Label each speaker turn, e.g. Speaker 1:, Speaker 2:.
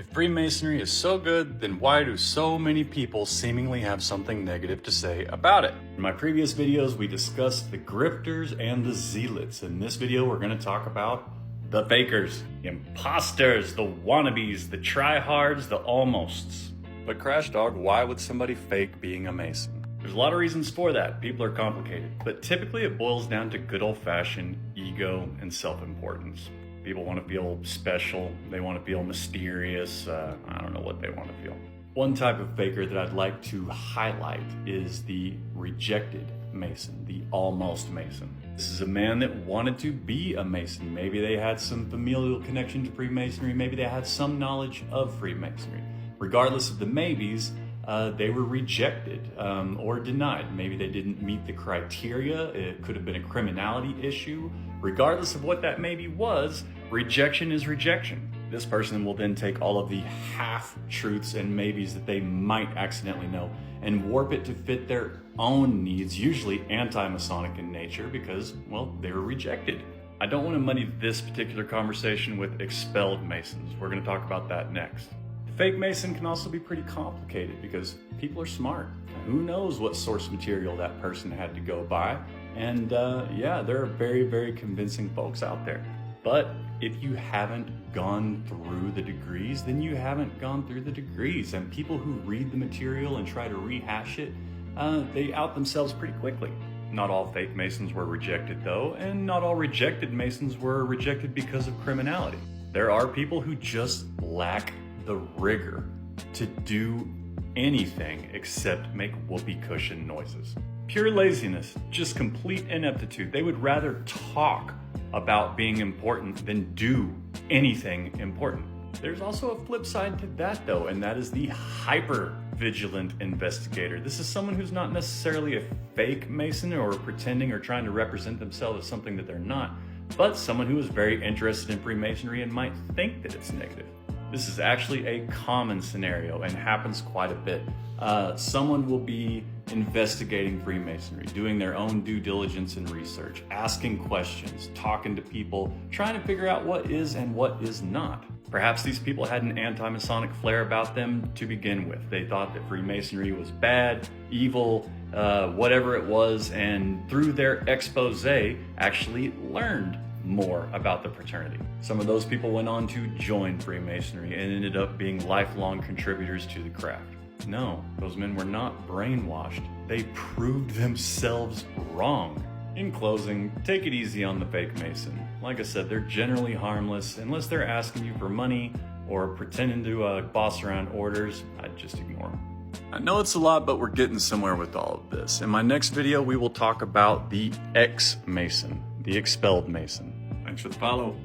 Speaker 1: If Freemasonry is so good, then why do so many people seemingly have something negative to say about it? In my previous videos, we discussed the grifters and the zealots. In this video, we're going to talk about the fakers, the imposters, the wannabes, the tryhards, the almosts. But Krashdog, why would somebody fake being a Mason? There's a lot of reasons for that. People are complicated, but typically it boils down to good old-fashioned ego and self-importance. People want to feel special. They want to feel mysterious. I don't know what they want to feel. One type of faker that I'd like to highlight is the rejected Mason, the almost Mason. This is a man that wanted to be a Mason. Maybe they had some familial connection to Freemasonry. Maybe they had some knowledge of Freemasonry. Regardless of the maybes, they were rejected or denied. Maybe they didn't meet the criteria. It could have been a criminality issue. Regardless of what that maybe was, rejection is rejection. This person will then take all of the half-truths and maybes that they might accidentally know and warp it to fit their own needs, usually anti-Masonic in nature because, well, they were rejected. I don't want to muddy this particular conversation with expelled Masons. We're going to talk about that next. The fake Mason can also be pretty complicated because people are smart. Who knows what source material that person had to go by? And yeah, there are very, very convincing folks out there. But if you haven't gone through the degrees, then you haven't gone through the degrees. And people who read the material and try to rehash it, they out themselves pretty quickly. Not all fake Masons were rejected though, and not all rejected Masons were rejected because of criminality. There are people who just lack the rigor to do anything except make whoopee cushion noises. Pure laziness, just complete ineptitude. They would rather talk about being important than do anything important. There's also a flip side to that though, and that is the hyper-vigilant investigator. This is someone who's not necessarily a fake Mason or pretending or trying to represent themselves as something that they're not, but someone who is very interested in Freemasonry and might think that it's negative. This is actually a common scenario and happens quite a bit. Someone will be investigating Freemasonry, doing their own due diligence and research, asking questions, talking to people, trying to figure out what is and what is not. Perhaps these people had an anti-Masonic flair about them to begin with. They thought that Freemasonry was bad, evil, whatever it was, and through their expose actually learned more about the fraternity. Some of those people went on to join Freemasonry and ended up being lifelong contributors to the craft. No, those men were not brainwashed. They proved themselves wrong. In closing, take it easy on the fake Mason. Like I said, they're generally harmless unless they're asking you for money or pretending to boss around orders. I'd just ignore them. I know it's a lot, but we're getting somewhere with all of this. In my next video, we will talk about the ex-Mason, the expelled Mason. Thanks for the follow.